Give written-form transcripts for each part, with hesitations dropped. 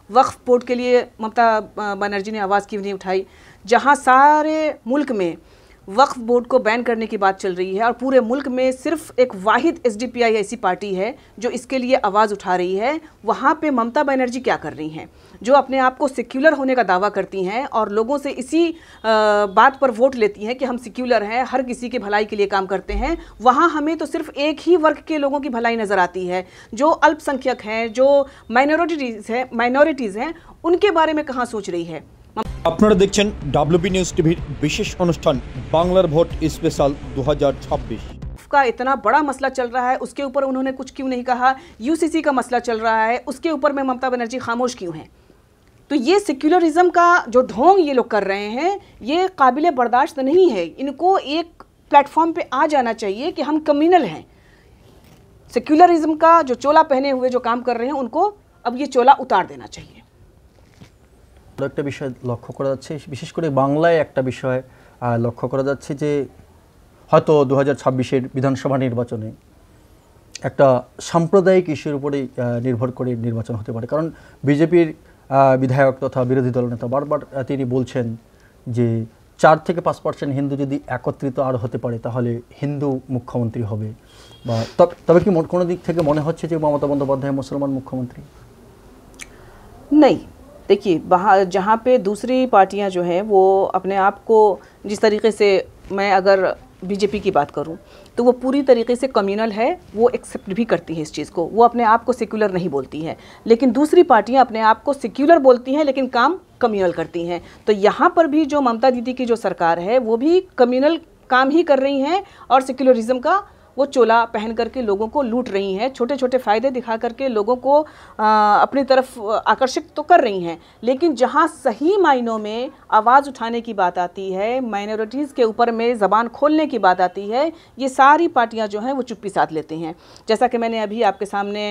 वक्फ board के लिए ममता बनर्जी ने आवाज़ क्यों नहीं उठाई? जहां सारे मुल्क में वक्फ बोर्ड को बैन करने की बात चल रही है और पूरे मुल्क में सिर्फ एक वाहिद एसडीपीआई ऐसी पार्टी है जो इसके लिए आवाज़ उठा रही है, वहाँ पे ममता बनर्जी क्या कर रही हैं? जो अपने आप को सेक्युलर होने का दावा करती हैं और लोगों से इसी बात पर वोट लेती हैं कि हम सेक्युलर हैं, हर किसी की भलाई के लिए काम करते हैं, वहाँ हमें तो सिर्फ एक ही वर्ग के लोगों की भलाई नज़र आती है। जो अल्पसंख्यक हैं, जो माइनॉरिटीज़ हैं, उनके बारे में कहाँ सोच रही है? আপনারা দেখছেন WB নিউজ টিভির বিশেষ অনুষ্ঠান বাংলার ভোট স্পেশাল 2026। का इतना बड़ा मसला चल रहा है, उसके ऊपर उन्होंने कुछ क्यों नहीं कहा? यूसीसी का मसला चल रहा है, उसके ऊपर में ममता बनर्जी खामोश क्यों हैं? तो ये सेक्युलरिज्म का जो ढोंग ये लोग कर रहे हैं, ये काबिल बर्दाश्त नहीं है। इनको एक प्लेटफॉर्म पे आ जाना चाहिए कि हम कम्युनल हैं। सेक्युलरिज्म का जो चोला पहने हुए जो काम कर रहे हैं, उनको अब ये चोला उतार देना चाहिए। একটা বিষয় লক্ষ্য করা যাচ্ছে, বিশেষ করে বাংলায় একটা বিষয় লক্ষ্য করা যাচ্ছে যে হয়তো 2026-এর বিধানসভা নির্বাচনে একটা সাম্প্রদায়িক ইস্যুর উপরেই নির্ভর করে নির্বাচন হতে পারে। কারণ বিজেপির বিধায়ক তথা বিরোধী দলনেতা বারবার তিনি বলছেন যে 4 থেকে 5% হিন্দু যদি একত্রিত আর হতে পারে তাহলে হিন্দু মুখ্যমন্ত্রী হবে। বা তবে কি কোনো দিক থেকে মনে হচ্ছে যে মমতা বন্দ্যোপাধ্যায় মুসলমান মুখ্যমন্ত্রী? नहीं, देखिए जहाँ पे दूसरी पार्टियाँ जो हैं वो अपने आप को जिस तरीके से, मैं अगर बीजेपी की बात करूँ तो वो पूरी तरीके से कम्युनल है, वो एक्सेप्ट भी करती है इस चीज़ को, वो अपने आप को सेक्युलर नहीं बोलती हैं। लेकिन दूसरी पार्टियाँ अपने आप को सेक्युलर बोलती हैं लेकिन काम कम्युनल करती हैं। तो यहाँ पर भी जो ममता दीदी की जो सरकार है वो भी कम्युनल काम ही कर रही हैं और सेक्युलरिज्म का वो चोला पहन करके लोगों को लूट रही हैं, छोटे छोटे फ़ायदे दिखा करके लोगों को अपनी तरफ आकर्षित तो कर रही हैं। लेकिन जहाँ सही मायनों में आवाज़ उठाने की बात आती है, माइनॉरिटीज़ के ऊपर में ज़बान खोलने की बात आती है, ये सारी पार्टियाँ जो हैं वो चुप्पी साध लेती हैं। जैसा कि मैंने अभी आपके सामने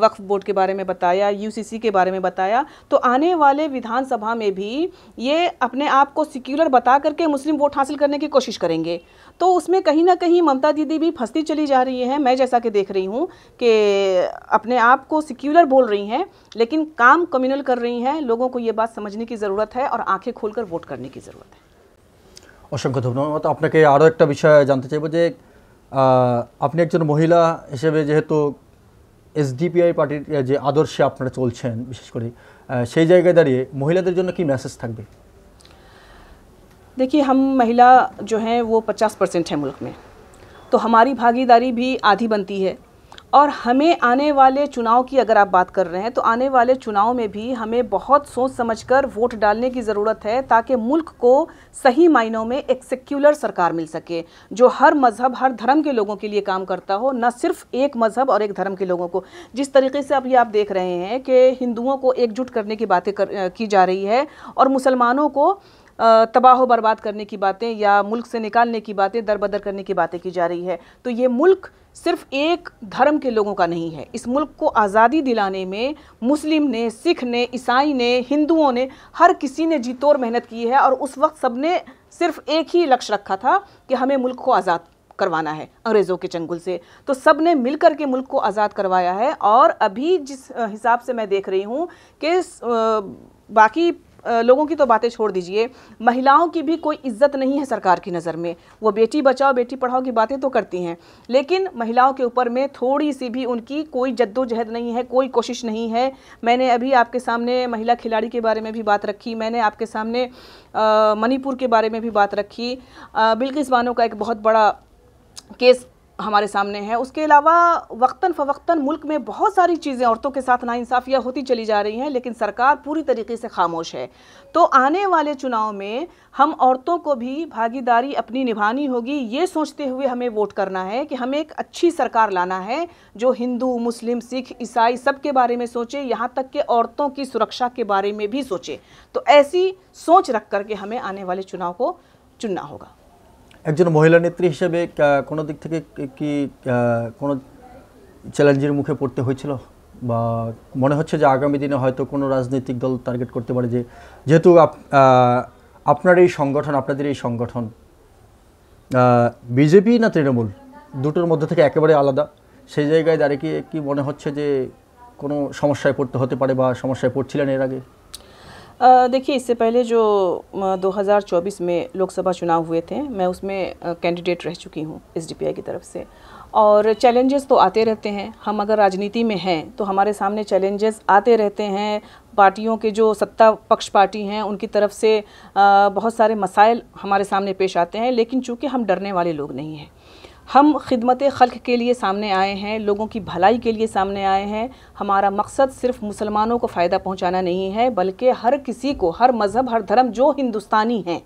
वक्फ बोर्ड के बारे में बताया, यूसीसी के बारे में बताया, तो आने वाले विधानसभा में भी ये अपने आप को सेक्युलर बता करके मुस्लिम वोट हासिल करने की कोशिश करेंगे। तो उसमें कहीं ना कहीं ममता दीदी भी फंसती चली जा रही है। मैं जैसा कि देख रही हूँ कि अपने आप को सेक्युलर बोल रही हैं लेकिन काम कम्युनल कर रही हैं। लोगों को ये बात समझने की ज़रूरत है और आंखें खोलकर वोट करने की ज़रूरत है। অসংখ্য ধন্যবাদ। আপনাকে আরও একটা বিষয় জানতে চাইব যে আপনি একজন মহিলা হিসেবে যেহেতু এসডিপিআই পার্টির যে আদর্শে আপনারা চলছেন, বিশেষ করে সেই জায়গায় দাঁড়িয়ে মহিলাদের জন্য কি মেসেজ থাকবে? देखिए, हम महिला जो हैं वो 50% है मुल्क में, तो हमारी भागीदारी भी आधी बनती है। और हमें आने वाले चुनाव की अगर आप बात कर रहे हैं तो आने वाले चुनाव में भी हमें बहुत सोच समझकर वोट डालने की ज़रूरत है ताकि मुल्क को सही मायनों में एक सेक्युलर सरकार मिल सके जो हर मज़हब, हर धर्म के लोगों के लिए काम करता हो, न सिर्फ एक मज़हब और एक धर्म के लोगों को। जिस तरीके से अभी आप देख रहे हैं कि हिंदुओं को एकजुट करने की बातें की जा रही है और मुसलमानों को तबाह बर्बाद करने की बातें या मुल्क से निकालने की बातें, दरबदर करने की बातें की जा रही है। तो ये मुल्क सिर्फ एक धर्म के लोगों का नहीं है। इस मुल्क को आज़ादी दिलाने में मुस्लिम ने, सिख ने, ईसाई ने, हिंदुओं ने, हर किसी ने जी तोड़ मेहनत की है और उस वक्त सब ने सिर्फ एक ही लक्ष्य रखा था कि हमें मुल्क को आज़ाद करवाना है अंग्रेज़ों के चंगुल से। तो सब ने मिलकर के मुल्क को आज़ाद करवाया है। और अभी जिस हिसाब से मैं देख रही हूँ कि बाकी लोगों की तो बातें छोड़ दीजिए, महिलाओं की भी कोई इज्जत नहीं है सरकार की नज़र में। वो बेटी बचाओ बेटी पढ़ाओ की बातें तो करती हैं लेकिन महिलाओं के ऊपर में थोड़ी सी भी उनकी कोई जद्दोजहद नहीं है, कोई कोशिश नहीं है। मैंने अभी आपके सामने महिला खिलाड़ी के बारे में भी बात रखी, मैंने आपके सामने मणिपुर के बारे में भी बात रखी, बिल्किस बानो का एक बहुत बड़ा केस हमारे सामने है। उसके अलावा वक्तन फ़वक्तन मुल्क में बहुत सारी चीज़ें औरतों के साथ नाइंसाफ़ियाँ होती चली जा रही हैं लेकिन सरकार पूरी तरीके से खामोश है। तो आने वाले चुनाव में हम औरतों को भी भागीदारी अपनी निभानी होगी। ये सोचते हुए हमें वोट करना है कि हमें एक अच्छी सरकार लाना है जो हिंदू, मुस्लिम, सिख, ईसाई सब के बारे में सोचे, यहाँ तक कि औरतों की सुरक्षा के बारे में भी सोचे। तो ऐसी सोच रख करके हमें आने वाले चुनाव को चुनना होगा। একজন মহিলা নেত্রী হিসেবে কোনো দিক থেকে কি কোনো চ্যালেঞ্জের মুখে পড়তে হয়েছিল বা মনে হচ্ছে যে আগামী দিনে হয়তো কোনো রাজনৈতিক দল টার্গেট করতে পারে যে যেহেতু আপনার এই সংগঠন, আপনাদের এই সংগঠন বিজেপি না তৃণমূল দুটোর মধ্যে থেকে একেবারে আলাদা, সেই জায়গায় দাঁড়িয়ে কি মনে হচ্ছে যে কোনো সমস্যায় পড়তে হতে পারে বা সমস্যায় পড়ছিলেন এর আগে? देखिए, इससे पहले जो 2024 में लोकसभा चुनाव हुए थे, मैं उसमें कैंडिडेट रह चुकी हूँ एसडीपीआई की तरफ से। और चैलेंजेस तो आते रहते हैं। हम अगर राजनीति में हैं तो हमारे सामने चैलेंजेस आते रहते हैं। पार्टियों के जो सत्ता पक्ष पार्टी हैं उनकी तरफ से बहुत सारे मसाइल हमारे सामने पेश आते हैं, लेकिन चूँकि हम डरने वाले लोग नहीं हैं, हम खिदमत खल्क के लिए सामने आए हैं, लोगों की भलाई के लिए सामने आए हैं। हमारा मकसद सिर्फ मुसलमानों को फ़ायदा पहुंचाना नहीं है, बल्कि हर किसी को, हर मज़हब, हर धर्म जो हिंदुस्तानी हैं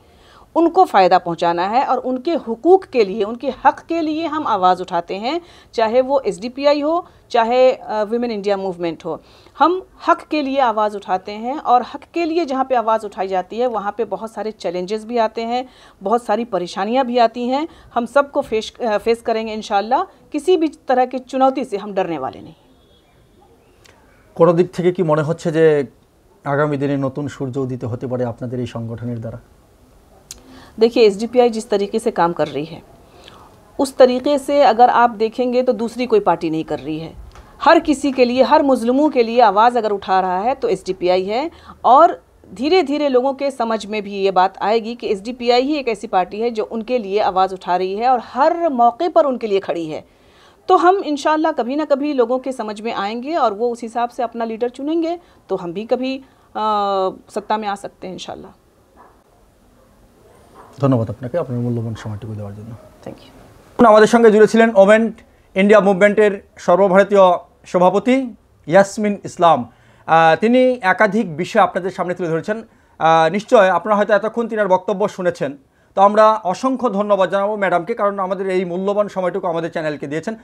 उनको फ़ायदा पहुंचाना है। और उनके हुकूक़ के लिए, उनके हक़ के लिए हम आवाज़ उठाते हैं, चाहे वो एसडीपीआई हो, चाहे विमेन इंडिया मूवमेंट हो। हम हक़ के लिए आवाज़ उठाते हैं, और हक़ के लिए जहाँ पे आवाज़ उठाई जाती है वहाँ पे बहुत सारे चैलेंजेस भी आते हैं, बहुत सारी परेशानियाँ भी आती हैं। हम सबको फेस करेंगे इंशाअल्लाह। किसी भी तरह की चुनौती से हम डरने वाले नहीं। কোনো দিক থেকে কি মনে হচ্ছে যে আগামী দিনে নতুন সূর্য উদিত হতে পারে আপনাদের এই সংগঠনের দ্বারা? देखिए, एसडीपीआई जिस तरीके से काम कर रही है उस तरीके से अगर आप देखेंगे तो दूसरी कोई पार्टी नहीं कर रही है। हर किसी के लिए, हर मुस्लिमों के लिए आवाज़ अगर उठा रहा है तो एसडीपीआई है। और धीरे धीरे लोगों के समझ में भी ये बात आएगी कि एसडीपीआई ही एक ऐसी पार्टी है जो उनके लिए आवाज़ उठा रही है और हर मौके पर उनके लिए खड़ी है। तो हम इंशाअल्लाह कभी ना कभी लोगों के समझ में आएंगे और वो उस हिसाब से अपना लीडर चुनेंगे, तो हम भी कभी सत्ता में आ सकते हैं इंशाअल्लाह। ধন্যবাদ আপনাকে আপনার মূল্যবান সময়টুকু দেওয়ার জন্য। Thank you. আমাদের সঙ্গে জুড়ে ছিলেন ওমেন ইন্ডিয়া মুভমেন্টের সর্বভারতীয় সভাপতি ইয়াসমিন ইসলাম। তিনি একাধিক বিষয় আপনাদের সামনে তুলে ধরেছেন। নিশ্চয় আপনারা হয়তো এতক্ষণ তিনার বক্তব্য শুনেছেন। তো আমরা অসংখ্য ধন্যবাদ জানাবো ম্যাডামকে, কারণ আমাদের এই মূল্যবান সময়টুকু আমাদের চ্যানেলকে দিয়েছেন।